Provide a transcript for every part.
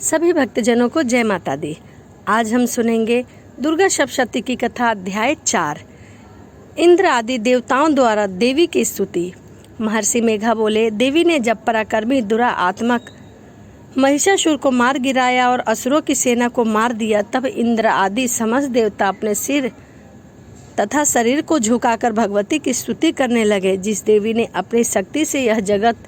सभी भक्तजनों को जय माता दी। आज हम सुनेंगे दुर्गा सप्तशती की कथा अध्याय 4। इंद्र आदि देवताओं द्वारा देवी की स्तुति। महर्षि मेघा बोले, देवी ने जब पराक्रमी दुरात्मक महिषासुर को मार गिराया और असुरों की सेना को मार दिया, तब इंद्र आदि समस्त देवता अपने सिर तथा शरीर को झुकाकर भगवती की स्तुति करने लगे। जिस देवी ने अपनी शक्ति से यह जगत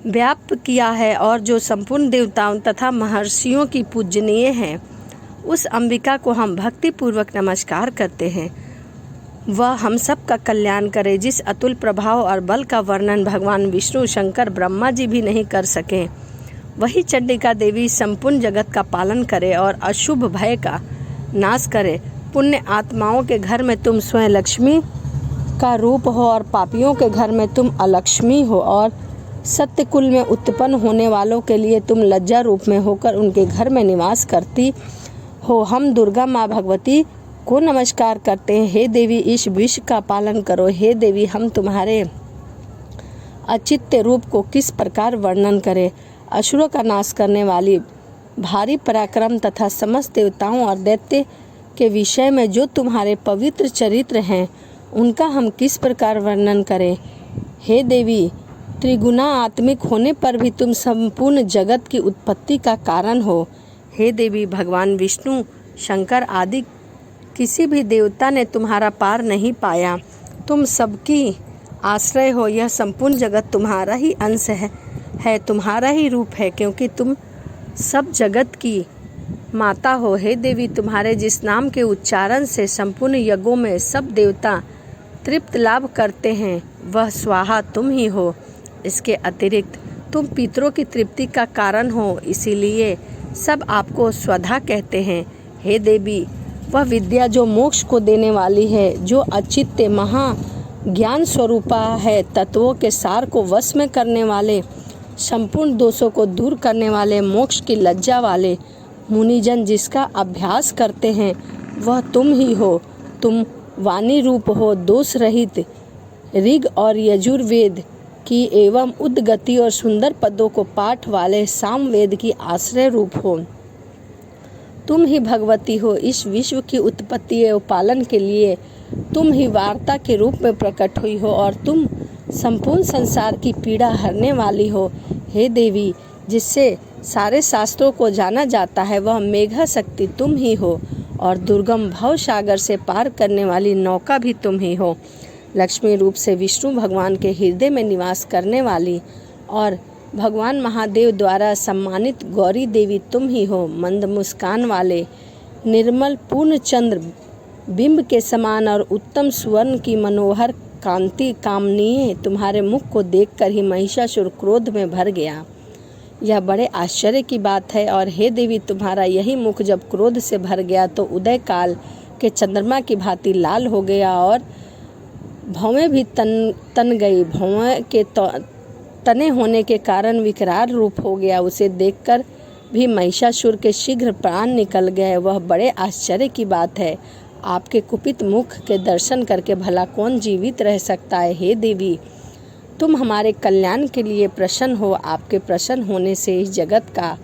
व्याप्त किया है और जो संपूर्ण देवताओं तथा महर्षियों की पूजनीय है, उस अंबिका को हम भक्ति पूर्वक नमस्कार करते हैं। वह हम सब का कल्याण करे। जिस अतुल प्रभाव और बल का वर्णन भगवान विष्णु, शंकर, ब्रह्मा जी भी नहीं कर सके, वही चंडिका देवी संपूर्ण जगत का पालन करे और अशुभ भय का नाश करे। पुण्य आत्माओं के घर में तुम स्वयं लक्ष्मी का रूप हो और पापियों के घर में तुम अलक्ष्मी हो, और सत्य कुल में उत्पन्न होने वालों के लिए तुम लज्जा रूप में होकर उनके घर में निवास करती हो। हम दुर्गा माँ भगवती को नमस्कार करते हैं। हे देवी, इस विश्व का पालन करो। हे देवी, हम तुम्हारे अचित्य रूप को किस प्रकार वर्णन करें। असुरों का नाश करने वाली, भारी पराक्रम तथा समस्त देवताओं और दैत्य के विषय में जो तुम्हारे पवित्र चरित्र हैं, उनका हम किस प्रकार वर्णन करें। हे देवी, त्रिगुणा आत्मिक होने पर भी तुम संपूर्ण जगत की उत्पत्ति का कारण हो। हे देवी, भगवान विष्णु, शंकर आदि किसी भी देवता ने तुम्हारा पार नहीं पाया। तुम सबकी आश्रय हो। यह संपूर्ण जगत तुम्हारा ही अंश है, तुम्हारा ही रूप है, क्योंकि तुम सब जगत की माता हो। हे देवी, तुम्हारे जिस नाम के उच्चारण से संपूर्ण यज्ञों में सब देवता तृप्त लाभ करते हैं, वह स्वाहा तुम ही हो। इसके अतिरिक्त तुम पितरों की तृप्ति का कारण हो, इसीलिए सब आपको स्वधा कहते हैं। हे देवी, वह विद्या जो मोक्ष को देने वाली है, जो अचित्य महा ज्ञान स्वरूपा है, तत्वों के सार को वश में करने वाले, संपूर्ण दोषों को दूर करने वाले, मोक्ष की लज्जा वाले मुनिजन जिसका अभ्यास करते हैं, वह तुम ही हो। तुम वाणी रूप हो, दोष रहित ऋग और यजुर्वेद की एवं उद्गति और सुंदर पदों को पाठ वाले सामवेद की आश्रय रूप हो। तुम ही भगवती हो। इस विश्व की उत्पत्ति एवं पालन के लिए तुम ही वार्ता के रूप में प्रकट हुई हो और तुम संपूर्ण संसार की पीड़ा हरने वाली हो। हे देवी, जिससे सारे शास्त्रों को जाना जाता है, वह मेघा शक्ति तुम ही हो, और दुर्गम भव सागर से पार करने वाली नौका भी तुम ही हो। लक्ष्मी रूप से विष्णु भगवान के हृदय में निवास करने वाली और भगवान महादेव द्वारा सम्मानित गौरी देवी तुम ही हो। मंद मुस्कान वाले, निर्मल पूर्ण चंद्र बिंब के समान और उत्तम सुवर्ण की मनोहर कांति कामनीय तुम्हारे मुख को देखकर ही महिषासुर क्रोध में भर गया। यह बड़े आश्चर्य की बात है। और हे देवी, तुम्हारा यही मुख जब क्रोध से भर गया तो उदय काल के चंद्रमा की भांति लाल हो गया और भौवें भी तन गई। भौवें के तने होने के कारण विकराल रूप हो गया। उसे देखकर भी महिषासुर के शीघ्र प्राण निकल गए। वह बड़े आश्चर्य की बात है। आपके कुपित मुख के दर्शन करके भला कौन जीवित रह सकता है। हे देवी, तुम हमारे कल्याण के लिए प्रसन्न हो। आपके प्रसन्न होने से इस जगत का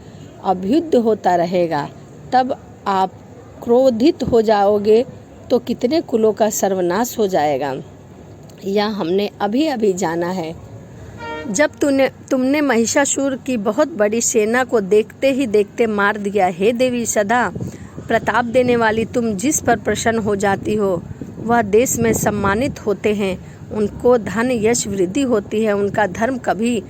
अभ्युदय होता रहेगा। तब आप क्रोधित हो जाओगे तो कितने कुलों का सर्वनाश हो जाएगा, यह हमने अभी अभी जाना है। जब तुमने महिषासुर की बहुत बड़ी सेना को देखते ही देखते मार दिया। हे देवी, सदा प्रताप देने वाली तुम जिस पर प्रसन्न हो जाती हो, वह देश में सम्मानित होते हैं। उनको धन यश वृद्धि होती है। उनका धर्म कभी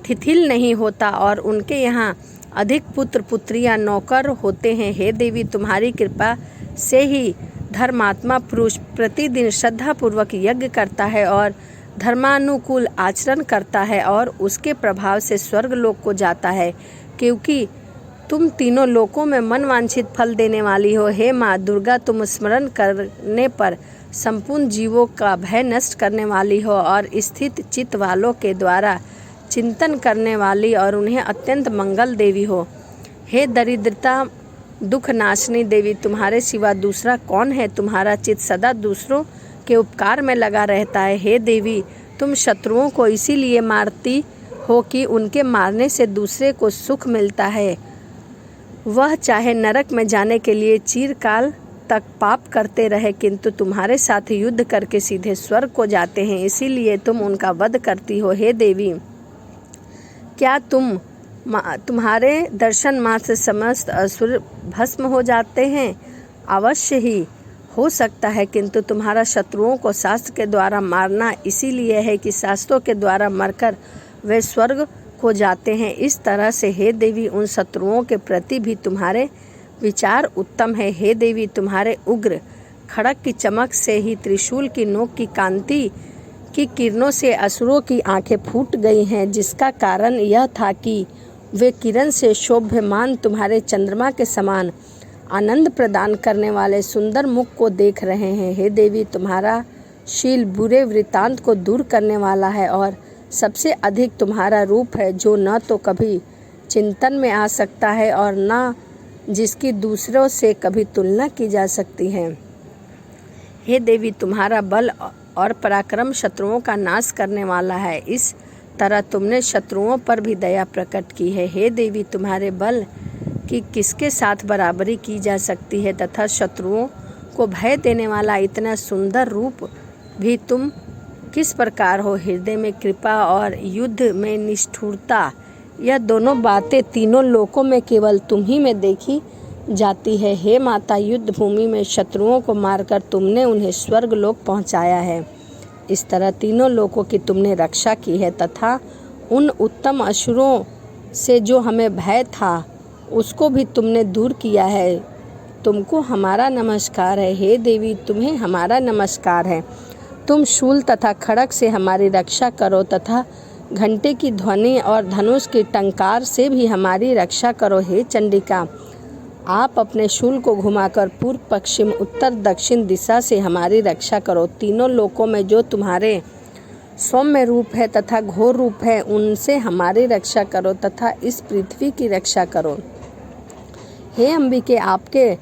शिथिल नहीं होता और उनके यहाँ अधिक पुत्र पुत्रियाँ नौकर होते हैं। हे देवी, तुम्हारी कृपा से ही धर्मात्मा पुरुष प्रतिदिन श्रद्धापूर्वक यज्ञ करता है और धर्मानुकूल आचरण करता है और उसके प्रभाव से स्वर्ग लोक को जाता है, क्योंकि तुम तीनों लोकों में मनवांछित फल देने वाली हो। हे माँ दुर्गा, तुम स्मरण करने पर संपूर्ण जीवों का भय नष्ट करने वाली हो और स्थित चित्त वालों के द्वारा चिंतन करने वाली और उन्हें अत्यंत मंगल देवी हो। हे दरिद्रता दुख नाशनी देवी, तुम्हारे सिवा दूसरा कौन है। तुम्हारा चित्त सदा दूसरों के उपकार में लगा रहता है। हे देवी, तुम शत्रुओं को इसीलिए मारती हो कि उनके मारने से दूसरे को सुख मिलता है। वह चाहे नरक में जाने के लिए चिरकाल तक पाप करते रहे, किंतु तुम्हारे साथ युद्ध करके सीधे स्वर्ग को जाते हैं, इसीलिए तुम उनका वध करती हो। हे देवी, क्या तुम्हारे दर्शन मात्र से समस्त असुर भस्म हो जाते हैं? अवश्य ही हो सकता है, किंतु तुम्हारा शत्रुओं को शास्त्र के द्वारा मारना इसीलिए है कि शास्त्रों के द्वारा मरकर वे स्वर्ग को जाते हैं। इस तरह से हे देवी, उन शत्रुओं के प्रति भी तुम्हारे विचार उत्तम है। हे देवी, तुम्हारे उग्र खड़क की चमक से ही त्रिशूल की नोक की कांति की किरणों से असुरों की आंखें फूट गई हैं, जिसका कारण यह था कि वे किरण से शोभ्यमान तुम्हारे चंद्रमा के समान आनंद प्रदान करने वाले सुंदर मुख को देख रहे हैं। हे देवी, तुम्हारा शील बुरे वृत्तांत को दूर करने वाला है और सबसे अधिक तुम्हारा रूप है, जो न तो कभी चिंतन में आ सकता है और न जिसकी दूसरों से कभी तुलना की जा सकती है। हे देवी, तुम्हारा बल और पराक्रम शत्रुओं का नाश करने वाला है। इस तरह तुमने शत्रुओं पर भी दया प्रकट की है। हे देवी, तुम्हारे बल की किसके साथ बराबरी की जा सकती है तथा शत्रुओं को भय देने वाला इतना सुंदर रूप भी तुम किस प्रकार हो? हृदय में कृपा और युद्ध में निष्ठुरता, यह दोनों बातें तीनों लोकों में केवल तुम ही में देखी जाती है। हे माता, युद्ध भूमि में शत्रुओं को मारकर तुमने उन्हें स्वर्ग लोक पहुँचाया है। इस तरह तीनों लोकों की तुमने रक्षा की है तथा उन उत्तम असुरों से जो हमें भय था उसको भी तुमने दूर किया है। तुमको हमारा नमस्कार है। हे देवी, तुम्हें हमारा नमस्कार है। तुम शूल तथा खड़ग से हमारी रक्षा करो तथा घंटे की ध्वनि और धनुष की टंकार से भी हमारी रक्षा करो। हे चंडिका, आप अपने शूल को घुमाकर पूर्व पश्चिम उत्तर दक्षिण दिशा से हमारी रक्षा करो। तीनों लोकों में जो तुम्हारे सौम्य रूप है तथा घोर रूप है, उनसे हमारी रक्षा करो तथा इस पृथ्वी की रक्षा करो। हे अंबिके, आपके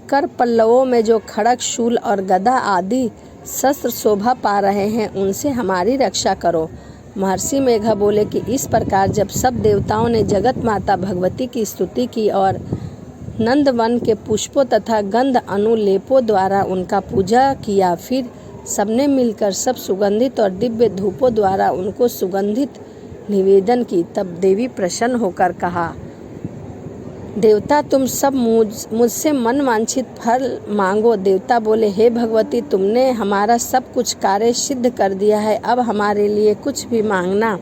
कर पल्लवों में जो खड़ग, शूल और गदा आदि शस्त्र शोभा पा रहे हैं, उनसे हमारी रक्षा करो। महर्षि मेघा बोले कि इस प्रकार जब सब देवताओं ने जगत माता भगवती की स्तुति की और नंदवन के पुष्पों तथा गंध अनुलेपों द्वारा उनका पूजा किया, फिर सबने मिलकर सब सुगंधित और दिव्य धूपों द्वारा उनको सुगंधित निवेदन की। तब देवी प्रसन्न होकर कहा, देवता, तुम सब मुझसे मन वांछित फल मांगो। देवता बोले, हे भगवती, तुमने हमारा सब कुछ कार्य सिद्ध कर दिया है। अब हमारे लिए कुछ भी मांगना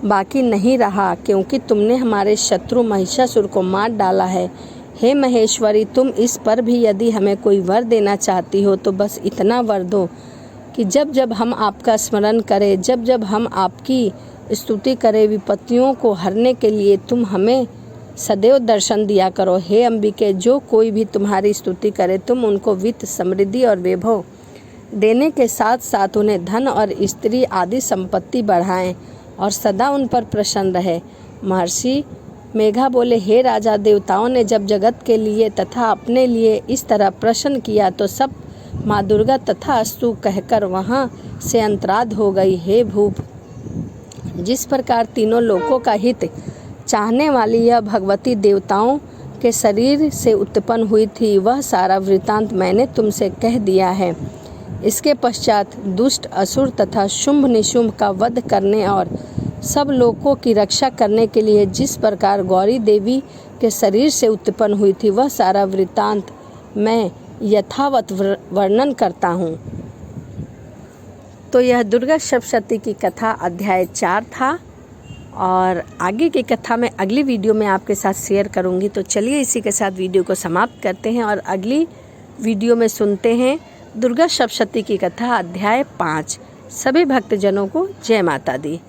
बाकी नहीं रहा, क्योंकि तुमने हमारे शत्रु महिषासुर को मार डाला है। हे महेश्वरी, तुम इस पर भी यदि हमें कोई वर देना चाहती हो तो बस इतना वर दो कि जब जब हम आपका स्मरण करें, जब जब हम आपकी स्तुति करें, विपत्तियों को हरने के लिए तुम हमें सदैव दर्शन दिया करो। हे अंबिके, जो कोई भी तुम्हारी स्तुति करे, तुम उनको वित्त, समृद्धि और वैभव देने के साथ साथ उन्हें धन और स्त्री आदि संपत्ति बढ़ाएं और सदा उन पर प्रसन्न रहे। महर्षि मेघा बोले, हे राजा, देवताओं ने जब जगत के लिए तथा अपने लिए इस तरह प्रसन्न किया तो सब माँ दुर्गा तथा अस्तु कहकर वहाँ से अंतराध हो गई। हे भूप, जिस प्रकार तीनों लोकों का हित चाहने वाली यह भगवती देवताओं के शरीर से उत्पन्न हुई थी, वह सारा वृत्तांत मैंने तुमसे कह दिया है। इसके पश्चात दुष्ट असुर तथा शुंभ निशुंभ का वध करने और सब लोगों की रक्षा करने के लिए जिस प्रकार गौरी देवी के शरीर से उत्पन्न हुई थी, वह सारा वृत्तांत मैं यथावत वर्णन करता हूँ। तो यह दुर्गा सप्तशती की कथा अध्याय 4 था और आगे की कथा मैं अगली वीडियो में आपके साथ शेयर करूँगी। तो चलिए इसी के साथ वीडियो को समाप्त करते हैं और अगली वीडियो में सुनते हैं दुर्गा सप्तशती की कथा अध्याय 5। सभी भक्तजनों को जय माता दी।